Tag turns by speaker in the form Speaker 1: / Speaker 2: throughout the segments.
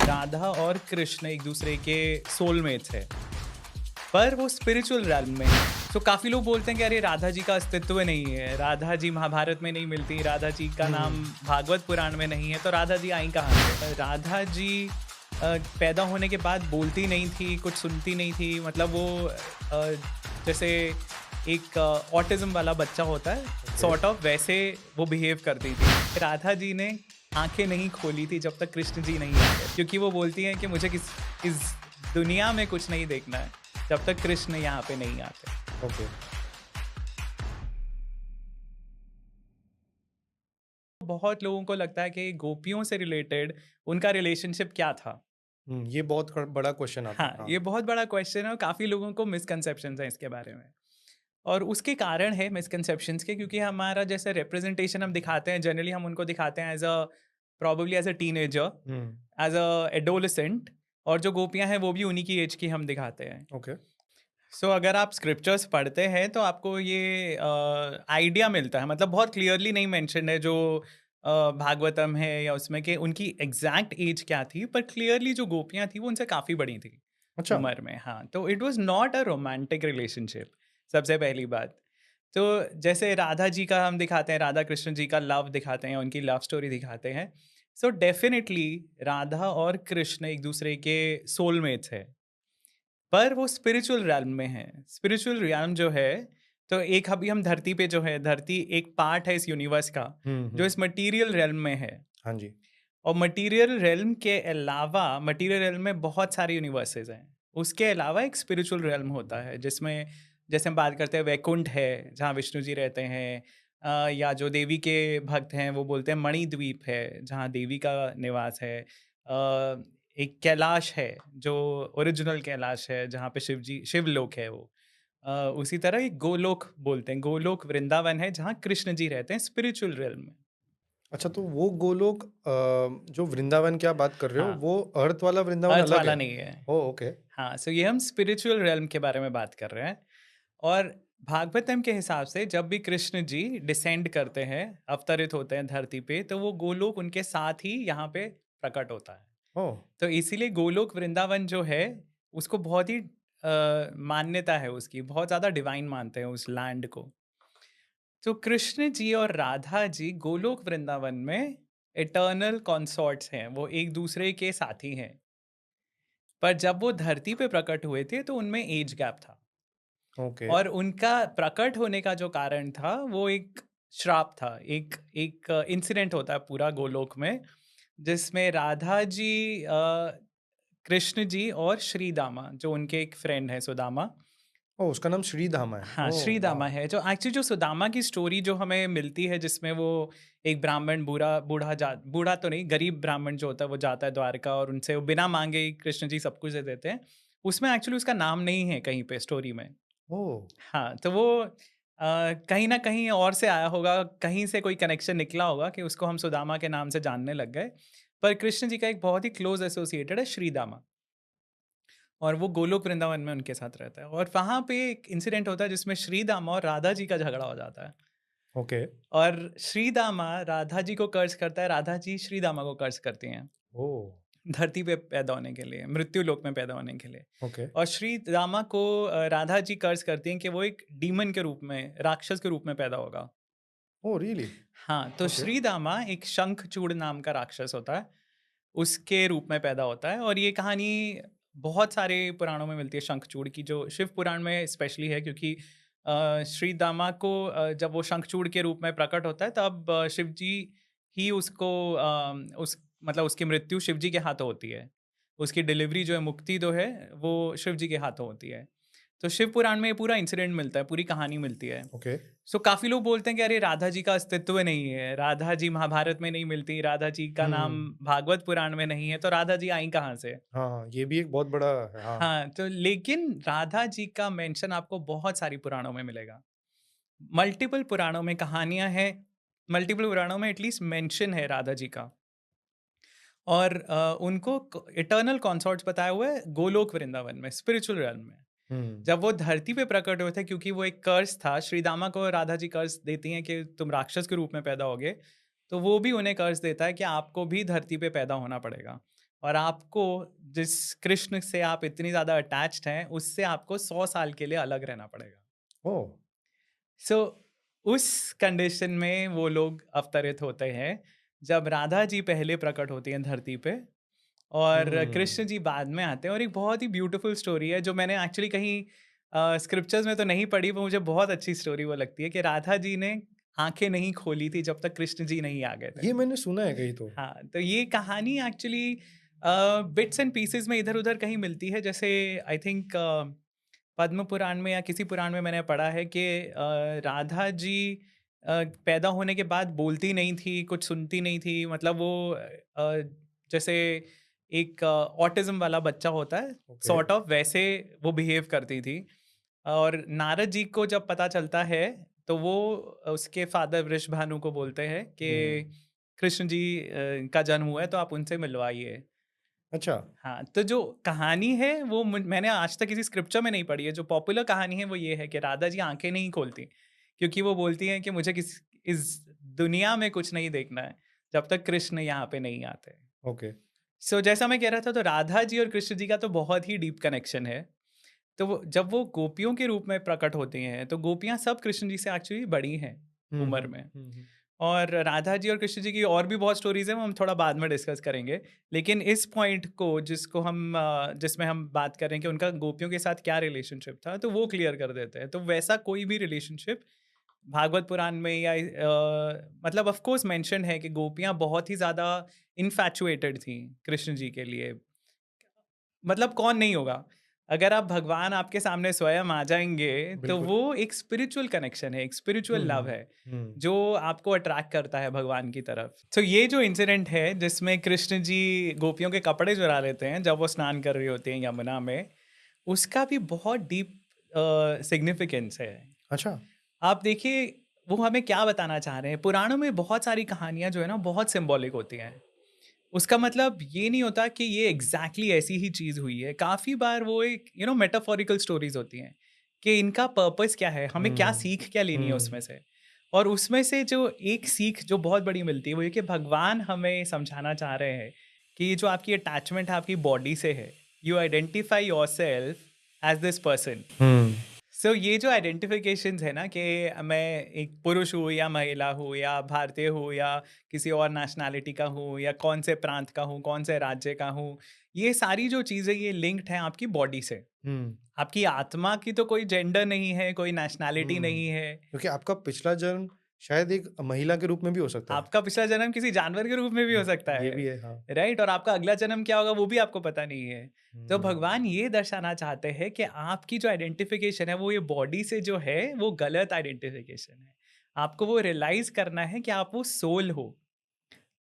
Speaker 1: राधा और कृष्ण एक दूसरे के सोलमेट्स है, पर वो स्पिरिचुअल रैल्म में है। तो काफ़ी लोग बोलते हैं कि अरे राधा जी का अस्तित्व नहीं है, राधा जी महाभारत में नहीं मिलती, राधा जी का नाम
Speaker 2: हुँ,
Speaker 1: भागवत पुराण में नहीं है, तो राधा जी आई कहाँ से? राधा जी पैदा होने के बाद बोलती नहीं थी, कुछ सुनती नहीं थी, मतलब वो जैसे एक ऑटिज़्म वाला बच्चा होता है,
Speaker 2: ओके।
Speaker 1: सॉर्ट ऑफ वैसे वो बिहेव करती थी। राधा जी ने आँखें नहीं खोली थी जब तक कृष्ण जी नहीं आ गए, क्योंकि वो बोलती हैं कि मुझे इस दुनिया में कुछ नहीं देखना है, जब तक कृष्ण यहाँ पे नहीं आते।
Speaker 2: ओके।
Speaker 1: बहुत लोगों को लगता है कि गोपियों से रिलेटेड उनका रिलेशनशिप क्या था?
Speaker 2: ये बहुत क बड़ा क्वेश्चन आता है।
Speaker 1: हाँ,
Speaker 2: हाँ।
Speaker 1: ये बहुत बड़ा क्वेश्चन है और काफ़ी लोगों को मिसकंसेप्शंस हैं इसके बारे में। और उसके कारण है मिसकंसेप्शंस के, क्योंकि हमारा जैसे रिप्रेजेंटेशन हम दिखाते हैं, जनरली हम उनको दिखाते हैं probably as a teenager,
Speaker 2: hmm,
Speaker 1: as a adolescent, और जो गोपियाँ हैं वो भी उन्हीं की एज की हम दिखाते हैं।
Speaker 2: ओके।
Speaker 1: सो अगर आप स्क्रिप्चर्स पढ़ते हैं तो आपको ये आइडिया मिलता है, मतलब बहुत क्लियरली नहीं मेंशन्ड है जो भागवतम है या उसमें कि उनकी एग्जैक्ट एज क्या थी, पर क्लियरली जो गोपियाँ थी वो उनसे काफ़ी बड़ी थी
Speaker 2: अच्छा।
Speaker 1: उम्र में। हाँ, तो it was not a romantic relationship, सबसे पहली बात। तो जैसे राधा जी का हम दिखाते हैं, राधा कृष्ण जी का लव दिखाते हैं, उनकी लव स्टोरी दिखाते हैं। सो डेफिनेटली राधा और कृष्ण एक दूसरे के सोलमेट्स है, पर वो स्पिरिचुअल रियल्म में है। स्पिरिचुअल रियल्म जो है, तो एक अभी हम धरती पे जो है, धरती एक पार्ट है इस यूनिवर्स का,
Speaker 2: हुँ,
Speaker 1: जो
Speaker 2: हुँ।
Speaker 1: इस मटेरियल रियल्म में है।
Speaker 2: हाँ जी।
Speaker 1: और मटेरियल रियल्म के अलावा, मटेरियल रियल्म में बहुत सारे यूनिवर्सेस हैं। उसके अलावा एक स्पिरिचुअल रियल्म होता है, जिसमें जैसे हम बात करते हैं वैकुंठ है, जहाँ विष्णु जी रहते हैं। या जो देवी के भक्त हैं वो बोलते हैं मणिद्वीप है, जहाँ देवी का निवास है। एक कैलाश है, जो ओरिजिनल कैलाश है, जहाँ पे शिव जी शिवलोक है वो। उसी तरह एक गोलोक बोलते हैं, गोलोक वृंदावन है, जहाँ कृष्ण जी रहते हैं स्पिरिचुअल रियल्म में।
Speaker 2: अच्छा, तो वो गोलोक जो वृंदावन की आप बात कर रहे हो,
Speaker 1: हाँ,
Speaker 2: वो अर्थ वाला वृंदावन
Speaker 1: अर्थ
Speaker 2: अलग
Speaker 1: वाला
Speaker 2: है?
Speaker 1: नहीं है।
Speaker 2: ओह! ओके।
Speaker 1: हाँ, सो ये हम स्पिरिचुअल रियल्म के बारे में बात कर रहे हैं। और भागवतम के हिसाब से जब भी कृष्ण जी डिसेंड करते हैं, अवतरित होते हैं धरती पे, तो वो गोलोक उनके साथ ही यहाँ पे प्रकट होता है।
Speaker 2: ओह!
Speaker 1: तो इसीलिए गोलोक वृंदावन जो है, उसको बहुत ही मान्यता है उसकी, बहुत ज़्यादा डिवाइन मानते हैं उस लैंड को। तो कृष्ण जी और राधा जी गोलोक वृंदावन में इटर्नल कॉन्सॉर्ट्स हैं, वो एक दूसरे के साथी हैं। पर जब वो धरती पे प्रकट हुए थे तो उनमें एज गैप था,
Speaker 2: ओके।
Speaker 1: और उनका प्रकट होने का जो कारण था वो एक श्राप था। एक एक इंसिडेंट होता है पूरा गोलोक में, जिसमें राधा जी, कृष्ण जी और श्री दामा, जो उनके एक फ्रेंड है सुदामा।
Speaker 2: ओह! उसका नाम श्रीधामा है।
Speaker 1: हाँ,
Speaker 2: ओह,
Speaker 1: श्री दामा
Speaker 2: वाह!
Speaker 1: है, जो एक्चुअली जो सुदामा की स्टोरी जो हमें मिलती है, जिसमें वो एक ब्राह्मण बूढ़ा तो नहीं, गरीब ब्राह्मण जो होता है वो जाता है द्वारका, और उनसे वो बिना मांगे ही कृष्ण जी सब कुछ दे देते हैं। उसमें एक्चुअली उसका नाम नहीं है कहीं पे स्टोरी में।
Speaker 2: ओह!
Speaker 1: हाँ, तो वो कहीं न कहीं और से आया होगा, कहीं से कोई कनेक्शन निकला होगा कि उसको हम सुदामा के नाम से जानने लग गए। पर कृष्ण जी का एक बहुत ही क्लोज़ एसोसिएटेड है श्री दामा, और वो गोलोक वृंदावन में उनके साथ रहता है। और वहाँ पे एक इंसिडेंट होता है जिसमें श्री दामा और राधा जी का झगड़ा हो जाता है।
Speaker 2: ओके।
Speaker 1: और श्री दामा राधा जी को कर्ज़ करता है, राधा जी श्री दामा को कर्ज़ करती हैं,
Speaker 2: ओह!
Speaker 1: धरती पे पैदा होने के लिए, मृत्यु लोक में पैदा होने के लिए।
Speaker 2: ओके।
Speaker 1: और श्री दामा को राधा जी कर्ज़ करती हैं कि वो एक डीमन के रूप में, राक्षस के रूप में पैदा होगा।
Speaker 2: ओह, रियली?
Speaker 1: हाँ, तो
Speaker 2: ओके।
Speaker 1: श्री दामा एक शंखचूड़ नाम का राक्षस होता है, उसके रूप में पैदा होता है। और ये कहानी बहुत सारे पुराणों में मिलती है शंखचूड़ की, जो शिव पुराण में स्पेशली है, क्योंकि श्री दामा को जब वो शंखचूड़ के रूप में प्रकट होता है, तब शिव जी ही उसको उस मतलब उसकी मृत्यु शिव जी के हाथों होती है। उसकी डिलीवरी जो है, मुक्ति जो है, वो शिव जी के हाथों होती है। तो शिव पुराण में ये पूरा इंसिडेंट मिलता है, पूरी कहानी मिलती है।
Speaker 2: ओके।
Speaker 1: सो काफ़ी लोग बोलते हैं कि अरे राधा जी का अस्तित्व नहीं है, राधा जी महाभारत में नहीं मिलती, राधा जी का नाम
Speaker 2: हुँ।
Speaker 1: भागवत पुराण में नहीं है, तो राधा जी आई कहाँ से?
Speaker 2: हाँ, हाँ, ये भी एक बहुत बड़ा है। हाँ।
Speaker 1: हाँ, तो लेकिन राधा जी का मेंशन आपको बहुत सारी पुराणों में मिलेगा। मल्टीपल पुराणों में कहानियाँ हैं, मल्टीपल पुराणों में एटलीस्ट मेंशन है राधा जी का। और उनको इटर्नल कॉन्सॉर्ट्स बताया हुआ है गोलोक वृंदावन में, स्पिरिचुअल रियल्म में।
Speaker 2: हुँ।
Speaker 1: जब वो धरती पे प्रकट हुए थे, क्योंकि वो एक कर्स था, श्री दामा को राधा जी कर्स देती हैं कि तुम राक्षस के रूप में पैदा होगे, तो वो भी उन्हें कर्स देता है कि आपको भी धरती पे पैदा होना पड़ेगा। और आपको जिस कृष्ण से आप इतनी ज़्यादा अटैच्ड हैं, उससे आपको 100 साल के लिए अलग रहना पड़ेगा।
Speaker 2: ओह!
Speaker 1: सो उस कंडीशन में वो लोग अवतरित होते हैं, जब राधा जी पहले प्रकट होती हैं धरती पे और
Speaker 2: हुँ।
Speaker 1: कृष्ण जी बाद में आते हैं। और एक बहुत ही ब्यूटीफुल स्टोरी है जो मैंने एक्चुअली कहीं स्क्रिप्चर्स में तो नहीं पढ़ी, वो मुझे बहुत अच्छी स्टोरी वो लगती है कि राधा जी ने आंखें नहीं खोली थी जब तक कृष्ण जी नहीं आ गए थे।
Speaker 2: ये मैंने सुना है कहीं तो।
Speaker 1: हाँ, तो ये कहानी एक्चुअली बिट्स एंड पीसेस में इधर-उधर कहीं मिलती है। जैसे आई थिंक पद्म पुराण में या किसी पुराण में मैंने पढ़ा है कि राधा जी पैदा होने के बाद बोलती नहीं थी, कुछ सुनती नहीं थी। मतलब वो जैसे एक ऑटिज़्म वाला बच्चा होता है,
Speaker 2: ओके।
Speaker 1: सॉर्ट ऑफ वैसे वो बिहेव करती थी। और नारद जी को जब पता चलता है, तो वो उसके फादर वृषभानु को बोलते हैं कि
Speaker 2: हुँ।
Speaker 1: कृष्ण जी का जन्म हुआ है, तो आप उनसे मिलवाइए।
Speaker 2: अच्छा।
Speaker 1: हाँ, तो जो कहानी है वो मैंने आज तक किसी स्क्रिप्चर में नहीं पढ़ी है। जो पॉपुलर कहानी है वो ये है कि राधा जी आँखें नहीं खोलती, क्योंकि वो बोलती हैं कि मुझे इस दुनिया में कुछ नहीं देखना है, जब तक कृष्ण यहाँ पे नहीं आते।
Speaker 2: ओके।
Speaker 1: सो जैसा मैं कह रहा था, तो राधा जी और कृष्ण जी का तो बहुत ही डीप कनेक्शन है। तो जब वो गोपियों के रूप में प्रकट होती हैं, तो गोपियाँ सब कृष्ण जी से एक्चुअली बड़ी हैं
Speaker 2: हुँ,
Speaker 1: उम्र
Speaker 2: हुँ।
Speaker 1: में।
Speaker 2: हुँ, हुँ।
Speaker 1: और राधा जी और कृष्ण जी की और भी बहुत स्टोरीज़ हैं, वो हम थोड़ा बाद में डिस्कस करेंगे। लेकिन इस पॉइंट को जिसको हम जिसमें हम बात कर रहे हैं कि उनका गोपियों के साथ क्या रिलेशनशिप था, तो वो क्लियर कर देते हैं। तो वैसा कोई भी रिलेशनशिप भागवत पुराण में या मतलब ऑफ कोर्स मेंशन है कि गोपियाँ बहुत ही ज़्यादा इन्फैचुएटेड थीं कृष्ण जी के लिए। मतलब कौन नहीं होगा? अगर आप भगवान आपके सामने स्वयं आ जाएँगे, तो
Speaker 2: बिल्कुल।
Speaker 1: वो एक स्पिरिचुअल कनेक्शन है, एक स्पिरिचुअल
Speaker 2: हुँ,
Speaker 1: लव
Speaker 2: हुँ।
Speaker 1: है,
Speaker 2: हुँ।
Speaker 1: जो आपको अट्रैक्ट करता है भगवान की तरफ। तो ये जो इंसिडेंट है, जिसमें कृष्ण जी गोपियों के कपड़े चुरा लेते हैं, जब वो स्नान कर रही होती हैं यमुना में, उसका भी बहुत डीप सिग्निफिकेंस है।
Speaker 2: अच्छा।
Speaker 1: आप देखिए, वो हमें क्या बताना चाह रहे हैं। पुराणों में बहुत सारी कहानियाँ जो है ना, बहुत सिंबॉलिक होती हैं। उसका मतलब ये नहीं होता कि ये एग्जैक्टली ऐसी ही चीज़ हुई है। काफ़ी बार वो एक मेटाफोरिकल स्टोरीज़ होती हैं कि इनका पर्पस क्या है, हमें क्या
Speaker 2: हुँ।
Speaker 1: सीख क्या लेनी है
Speaker 2: हुँ।
Speaker 1: उसमें से। और उसमें से जो एक सीख जो बहुत बड़ी मिलती है, वो ये कि भगवान हमें समझाना चाह रहे हैं कि ये जो आपकी अटैचमेंट है आपकी बॉडी से है, you identify yourself as this person.
Speaker 2: हुँ।
Speaker 1: सो ये जो आइडेंटिफिकेशंस है ना कि मैं एक पुरुष हूँ या महिला हूँ या भारतीय हूँ या किसी और नेशनैलिटी का हूँ या कौन से प्रांत का हूँ, कौन से राज्य का हूँ, ये सारी जो चीज़ें ये लिंक्ड हैं आपकी बॉडी से।
Speaker 2: हुँ।
Speaker 1: आपकी आत्मा की तो कोई जेंडर नहीं है, कोई नेशनैलिटी
Speaker 2: हुँ।
Speaker 1: नहीं है।
Speaker 2: क्योंकि आपका पिछला जन्म शायद एक महिला के रूप में भी हो सकता है।
Speaker 1: आपका पिछला जन्म किसी जानवर के रूप में भी हो
Speaker 2: हुँ,
Speaker 1: सकता
Speaker 2: ये
Speaker 1: है,
Speaker 2: भी है, हाँ।
Speaker 1: राइट? और आपका अगला जन्म क्या होगा वो भी आपको पता नहीं है। तो
Speaker 2: हुँ।
Speaker 1: भगवान ये दर्शाना चाहते हैं कि आपकी जो आइडेंटिफिकेशन है वो ये बॉडी से जो है वो गलत आइडेंटिफिकेशन है। आपको वो रियलाइज करना है कि आप वो सोल हो।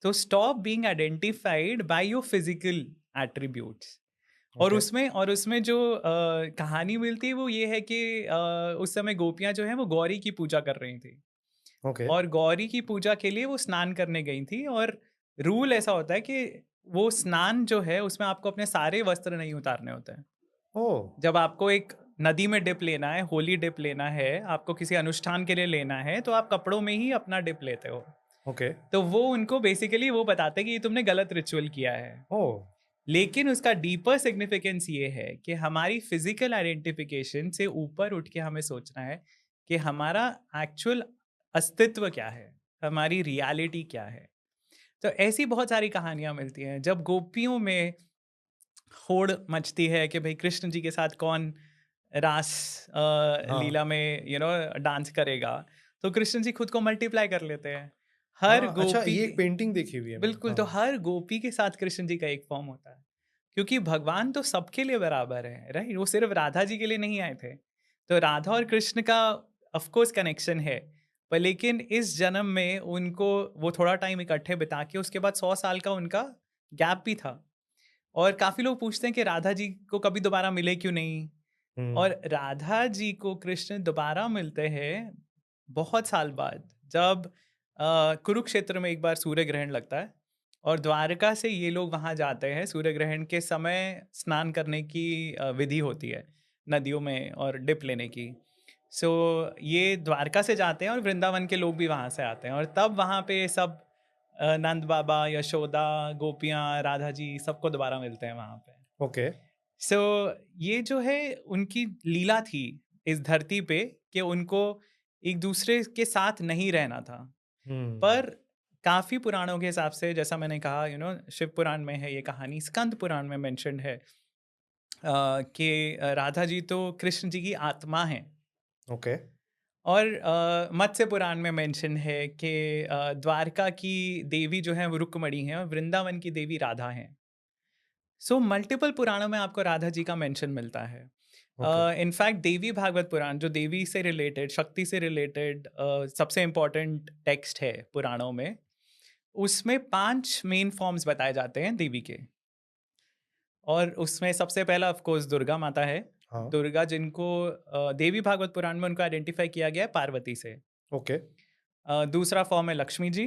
Speaker 1: तो stop being identified by your physical attributes.
Speaker 2: Okay.
Speaker 1: और उसमें जो कहानी मिलती है वो ये है कि उस समय गोपियाँ जो हैं वो गौरी की पूजा कर रही थी।
Speaker 2: ओके।
Speaker 1: और गौरी की पूजा के लिए वो स्नान करने गई थी। और रूल ऐसा होता है कि वो स्नान जो है उसमें आपको अपने सारे वस्त्र नहीं उतारने होते हैं।
Speaker 2: ओह!
Speaker 1: जब आपको एक नदी में डिप लेना है, होली डिप लेना है, आपको किसी अनुष्ठान के लिए लेना है, तो आप कपड़ों में ही अपना डिप लेते हो।
Speaker 2: ओके।
Speaker 1: तो वो उनको बेसिकली वो बताते हैं कि ये तुमने गलत रिचुअल किया है।
Speaker 2: ओह!
Speaker 1: लेकिन उसका डीपर सिग्निफिकेंस ये है कि हमारी फिजिकल आइडेंटिफिकेशन से ऊपर उठ के हमें सोचना है कि हमारा एक्चुअल अस्तित्व क्या है, हमारी रियलिटी क्या है। तो ऐसी बहुत सारी कहानियां मिलती हैं। जब गोपियों में होड़ मचती है कि भाई कृष्ण जी के साथ कौन रास
Speaker 2: हाँ।
Speaker 1: लीला में डांस करेगा, तो कृष्ण जी खुद को मल्टीप्लाई कर लेते हैं। हर
Speaker 2: हाँ, अच्छा
Speaker 1: गोपी
Speaker 2: ये एक पेंटिंग देखी हुई है मैंने।
Speaker 1: बिल्कुल, तो
Speaker 2: हाँ।
Speaker 1: हर गोपी के साथ कृष्ण जी का एक फॉर्म होता है। क्योंकि भगवान तो सबके लिए बराबर है, राइट? वो सिर्फ राधा जी के लिए नहीं आए थे। तो राधा और कृष्ण का ऑफ कोर्स कनेक्शन है। पर लेकिन इस जन्म में उनको वो थोड़ा टाइम इकट्ठे बिता के उसके बाद 100 साल का उनका गैप भी था। और काफ़ी लोग पूछते हैं कि राधा जी को कभी दोबारा मिले क्यों नहीं?
Speaker 2: हुँ।
Speaker 1: और राधा जी को कृष्ण दोबारा मिलते हैं बहुत साल बाद, जब कुरुक्षेत्र में एक बार सूर्य ग्रहण लगता है और द्वारका से ये लोग वहाँ जाते हैं। सूर्य ग्रहण के समय स्नान करने की विधि होती है नदियों में और डिप लेने की। सो ये द्वारका से जाते हैं और वृंदावन के लोग भी वहाँ से आते हैं और तब वहाँ पे सब नंद बाबा, यशोदा, गोपियाँ, राधा जी सबको दोबारा मिलते हैं वहाँ पे।
Speaker 2: ओके।
Speaker 1: सो ये जो है उनकी लीला थी इस धरती पे कि उनको एक दूसरे के साथ नहीं रहना था।
Speaker 2: हुँ,
Speaker 1: पर काफ़ी पुराणों के हिसाब से जैसा मैंने कहा शिव पुराण में है ये कहानी, स्कंद पुराण में मेंशन्ड है कि राधा जी तो कृष्ण जी की आत्मा हैं।
Speaker 2: ओके।
Speaker 1: और मत्स्य पुराण में मेंशन है कि द्वारका की देवी जो है वो रुक्मणी है और वृंदावन की देवी राधा हैं। सो मल्टीपल पुराणों में आपको राधा जी का मेंशन मिलता है।
Speaker 2: ओके।
Speaker 1: इनफैक्ट देवी भागवत पुराण जो देवी से रिलेटेड, शक्ति से रिलेटेड सबसे इम्पोर्टेंट टेक्स्ट है पुराणों में, उसमें 5 मेन फॉर्म्स बताए जाते हैं देवी के। और उसमें सबसे पहला ऑफ कोर्स दुर्गा माता है।
Speaker 2: हाँ।
Speaker 1: दुर्गा जिनको देवी भागवत पुराण में उनको आइडेंटिफाई किया गया है पार्वती से।
Speaker 2: ओके।
Speaker 1: दूसरा फॉर्म है लक्ष्मी जी,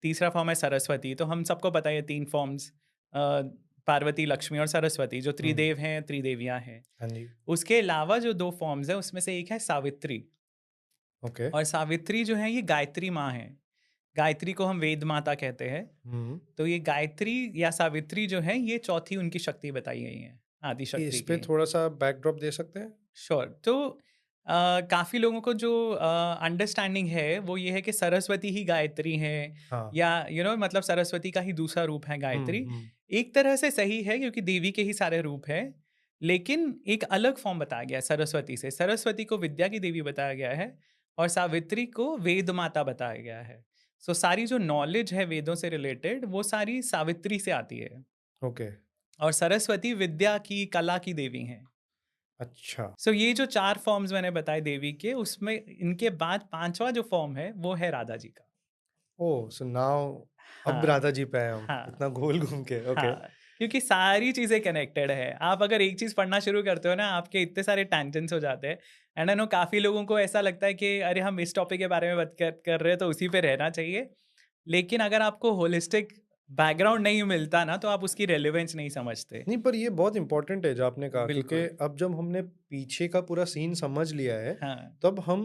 Speaker 1: तीसरा फॉर्म है सरस्वती। तो हम सबको पता है ये 3 फॉर्म्स पार्वती, लक्ष्मी और सरस्वती जो
Speaker 2: हुँ।
Speaker 1: त्रिदेव हैं, त्रिदेवियाँ हैं।
Speaker 2: हाँ जी।
Speaker 1: उसके अलावा जो 2 फॉर्म्स हैं उसमें से एक है सावित्री।
Speaker 2: ओके।
Speaker 1: और सावित्री जो है ये गायत्री माँ हैं। गायत्री को हम वेद माता कहते हैं।
Speaker 2: हुँ।
Speaker 1: तो ये गायत्री या सावित्री जो है ये चौथी उनकी शक्ति बताई गई है, आदि
Speaker 2: इस
Speaker 1: शक्ति
Speaker 2: पे
Speaker 1: की।
Speaker 2: थोड़ा-सा बैकड्रॉप दे सकते हैं?
Speaker 1: श्योर। तो काफ़ी लोगों को जो अंडरस्टैंडिंग है वो ये है कि सरस्वती ही गायत्री है,
Speaker 2: हाँ।
Speaker 1: या मतलब सरस्वती का ही दूसरा रूप है
Speaker 2: हुँ,
Speaker 1: गायत्री।
Speaker 2: हुँ।
Speaker 1: एक तरह से सही है क्योंकि देवी के ही सारे रूप हैं, लेकिन एक अलग फॉर्म बताया गया है सरस्वती से। सरस्वती को विद्या की देवी बताया गया है और सावित्री को वेद माता बताया गया है। सो सारी जो नॉलेज है वेदों से रिलेटेड वो सारी सावित्री से आती है।
Speaker 2: ओके।
Speaker 1: और सरस्वती विद्या की, कला की देवी हैं।
Speaker 2: अच्छा।
Speaker 1: सो ये जो 4 फॉर्म्स मैंने बताए देवी के, उसमें इनके बाद 5वां जो फॉर्म है वो है राधा जी का।
Speaker 2: ओह! सो नाउ अब
Speaker 1: हाँ,
Speaker 2: राधा जी पे आए हम,
Speaker 1: हाँ,
Speaker 2: इतना गोल घूम के। ओके।
Speaker 1: हाँ, क्योंकि सारी चीज़ें कनेक्टेड है। आप अगर एक चीज़ पढ़ना शुरू करते हो ना, आपके इतने सारे टैंजेंट्स हो जाते हैं। एंड आई नो काफ़ी लोगों को ऐसा लगता है कि अरे हम इस टॉपिक के बारे में बात कर रहे हैं तो उसी पे रहना चाहिए। लेकिन अगर आपको होलिस्टिक बैकग्राउंड नहीं मिलता ना, तो आप उसकी रेलेवेंस नहीं समझते।
Speaker 2: नहीं, पर ये बहुत इम्पोर्टेंट है जो आपने कहा, क्योंकि
Speaker 1: बिल्कुल।
Speaker 2: अब जब हमने पीछे का पूरा सीन समझ लिया है,
Speaker 1: हाँ,
Speaker 2: तब हम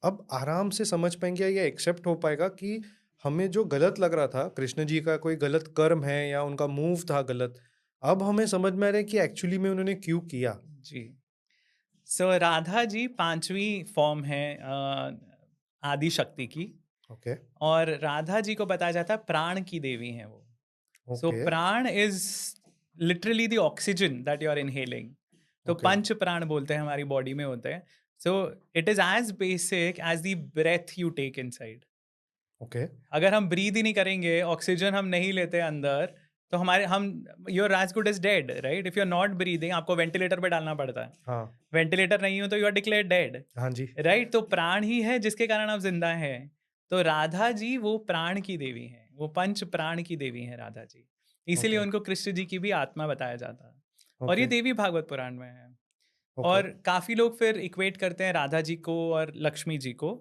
Speaker 2: अब आराम से समझ पाएँगे या एक्सेप्ट हो पाएगा कि हमें जो गलत लग रहा था, कृष्ण जी का कोई गलत कर्म है या उनका मूव था गलत, अब हमें समझ में आ रहा है कि एक्चुअली में उन्होंने क्यों किया।
Speaker 1: जी। सो राधा जी 5वीं फॉर्म है आदि शक्ति की।
Speaker 2: ओके।
Speaker 1: और राधा जी को बताया जाता है प्राण की देवी हैं वो। So
Speaker 2: okay.
Speaker 1: Prana is literally the oxygen that you are inhaling. तो
Speaker 2: ओके।
Speaker 1: पंच प्राण बोलते हैं, हमारी बॉडी में होते हैं। So it is as basic as the breath you take inside.
Speaker 2: Okay.
Speaker 1: अगर हम ब्रीद ही नहीं करेंगे, ऑक्सीजन हम नहीं लेते अंदर, तो हमारे हम you're as good as dead, right? If you are not breathing, आपको वेंटिलेटर पे डालना पड़ता है।
Speaker 2: हाँ।
Speaker 1: वेंटिलेटर नहीं हो तो यू आर डिक्लेयर डेड,
Speaker 2: हाँ जी।
Speaker 1: राइट? तो प्राण ही है जिसके कारण आप जिंदा हैं। तो राधा जी वो प्राण की देवी हैं, वो पंच प्राण की देवी हैं राधा जी। इसीलिए
Speaker 2: ओके।
Speaker 1: उनको कृष्ण जी की भी आत्मा बताया जाता है। और ये
Speaker 2: ओके।
Speaker 1: देवी भागवत पुराण में है।
Speaker 2: ओके।
Speaker 1: और काफी लोग फिर इक्वेट करते हैं राधा जी को और लक्ष्मी जी को,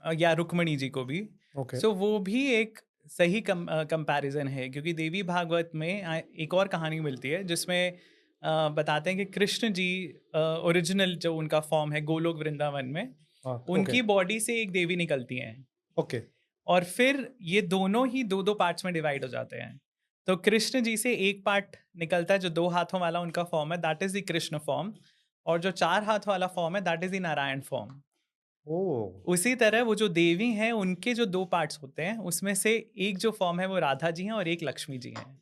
Speaker 1: या रुक्मणी जी को भी।
Speaker 2: ओके।
Speaker 1: सो वो भी एक सही कंपैरिजन है, क्योंकि देवी भागवत में एक और कहानी मिलती है जिसमें बताते हैं कि कृष्ण जी ओरिजिनल जो उनका फॉर्म है गोलोक वृंदावन में,
Speaker 2: हाँ। ओके।
Speaker 1: उनकी बॉडी से एक देवी निकलती हैं।
Speaker 2: ओके।
Speaker 1: और फिर ये दोनों ही दो दो पार्ट्स में डिवाइड हो जाते हैं। तो कृष्ण जी से एक पार्ट निकलता है जो 2 हाथों वाला उनका फॉर्म है, that is the Krishna form. और जो 4 हाथ वाला फॉर्म है that is the Narayan form.
Speaker 2: Oh!
Speaker 1: उसी तरह वो जो देवी हैं उनके जो 2 पार्ट्स होते हैं उसमें से एक जो फॉर्म है वो राधा जी हैं और एक लक्ष्मी जी हैं।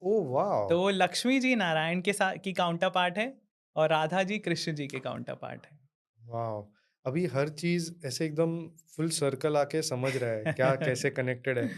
Speaker 2: ओह वाव!
Speaker 1: तो वो लक्ष्मी जी नारायण के साथ की काउंटर पार्ट है और राधा जी कृष्ण जी के काउंटर पार्ट
Speaker 2: वाव! अभी हर चीज़ ऐसे एकदम फुल सर्कल आके समझ रहा है, क्या
Speaker 1: है।
Speaker 2: कैसे कनेक्टेड है।